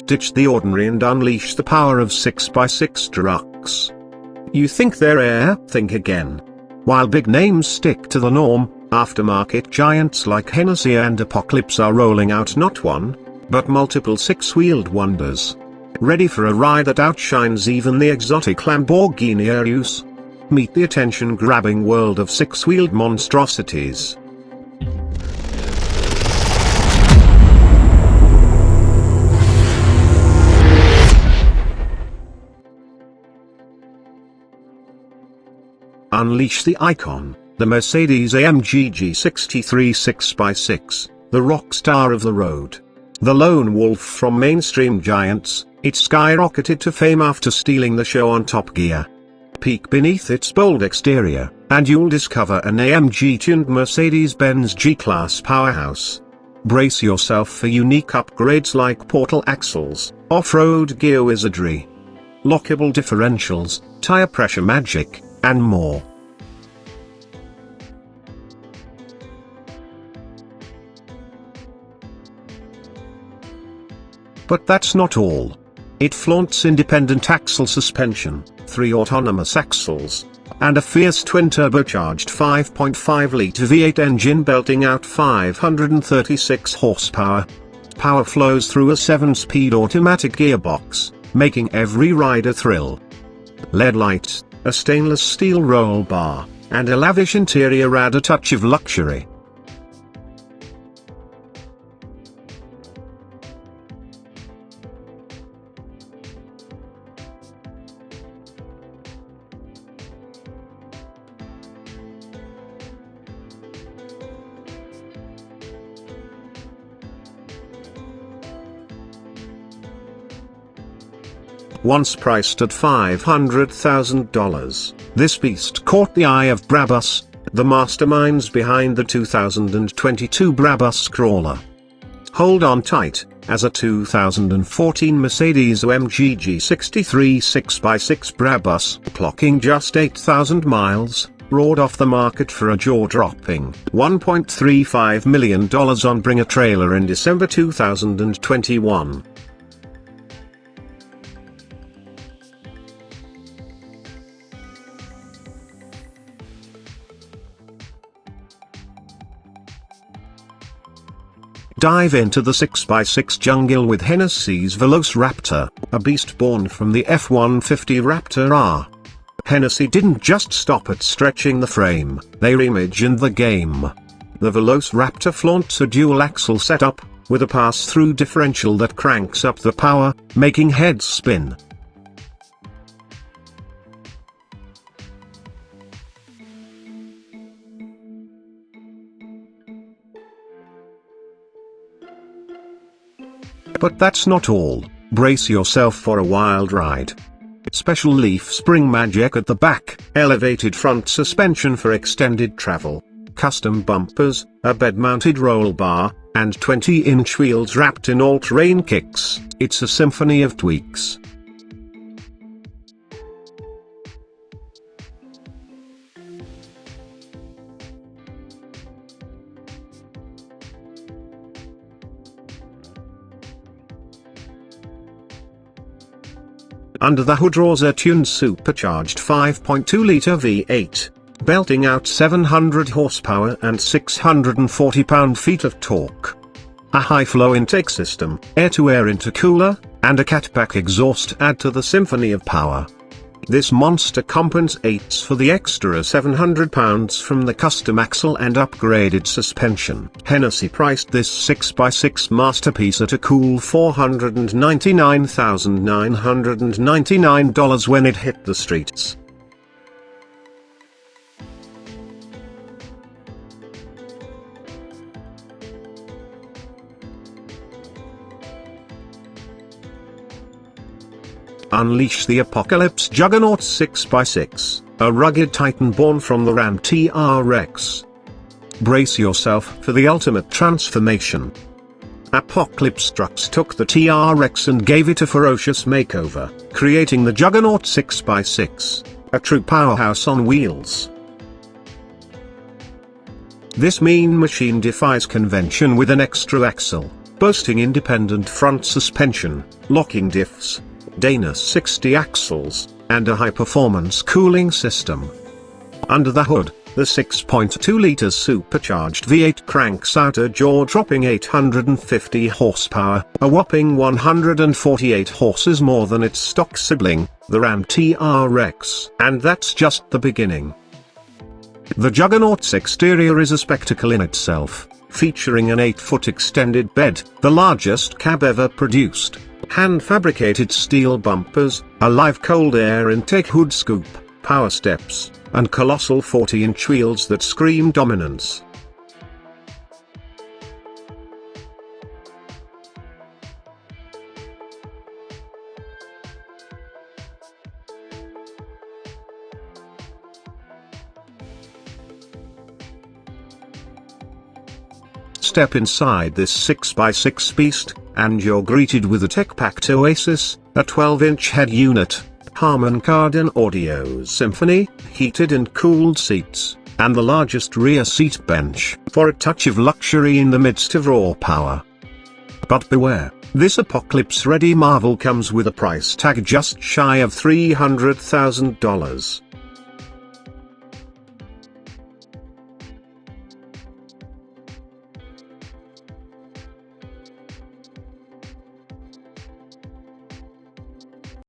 Ditch the ordinary and unleash the power of 6x6 trucks. You think they're rare? Think again. While big names stick to the norm, aftermarket giants like Hennessey and Apocalypse are rolling out not one, but multiple six-wheeled wonders. Ready for a ride that outshines even the exotic Lamborghini Urus? Meet the attention-grabbing world of six-wheeled monstrosities. Unleash the icon, the Mercedes-AMG G63 6x6, the rock star of the road. The lone wolf from mainstream giants, it skyrocketed to fame after stealing the show on Top Gear. Peek beneath its bold exterior, and you'll discover an AMG-tuned Mercedes-Benz G-Class powerhouse. Brace yourself for unique upgrades like portal axles, off-road gear wizardry, lockable differentials, tire pressure magic, and more. But that's not all. It flaunts independent axle suspension, 3 autonomous axles, and a fierce twin-turbocharged 5.5-litre V8 engine belting out 536 horsepower. Power flows through a 7-speed automatic gearbox, making every rider thrill. LED lights, a stainless steel roll bar, and a lavish interior add a touch of luxury. Once priced at $500,000, this beast caught the eye of Brabus, the masterminds behind the 2022 Brabus crawler. Hold on tight, as a 2014 Mercedes-AMG G63 6x6 Brabus, clocking just 8,000 miles, roared off the market for a jaw-dropping $1.35 million on Bring a Trailer in December 2021. Dive into the 6x6 jungle with Hennessey's VelociRaptor, a beast born from the F-150 Raptor R. Hennessey didn't just stop at stretching the frame, they reimagined the game. The VelociRaptor flaunts a dual-axle setup, with a pass-through differential that cranks up the power, making heads spin. But that's not all. Brace yourself for a wild ride. Special leaf spring magic at the back, elevated front suspension for extended travel, custom bumpers, a bed-mounted roll bar, and 20-inch wheels wrapped in all-terrain kicks. It's a symphony of tweaks. Under the hood roars a tuned supercharged 5.2-litre V8, belting out 700 horsepower and 640 pound-feet of torque. A high-flow intake system, air-to-air intercooler, and a catback exhaust add to the symphony of power. This monster compensates for the extra 700 pounds from the custom axle and upgraded suspension. Hennessey priced this 6x6 masterpiece at a cool $499,999 when it hit the streets. Unleash the Apocalypse Juggernaut 6x6, a rugged titan born from the Ram TRX. Brace yourself for the ultimate transformation. Apocalypse Trucks took the TRX and gave it a ferocious makeover, creating the Juggernaut 6x6, a true powerhouse on wheels. This mean machine defies convention with an extra axle, boasting independent front suspension, locking diffs, Dana 60 axles, and a high-performance cooling system. Under the hood, the 6.2-litre supercharged V8 cranks out a jaw-dropping 850 horsepower, a whopping 148 horses more than its stock sibling, the Ram TRX. And that's just the beginning. The Juggernaut's exterior is a spectacle in itself, featuring an 8-foot extended bed, the largest cab ever produced, hand-fabricated steel bumpers, a live cold air intake hood scoop, power steps, and colossal 40-inch wheels that scream dominance. Step inside this 6x6 beast, and you're greeted with a tech-packed Oasis, a 12-inch head unit, Harman Kardon Audio Symphony, heated and cooled seats, and the largest rear seat bench, for a touch of luxury in the midst of raw power. But beware, this apocalypse-ready marvel comes with a price tag just shy of $300,000.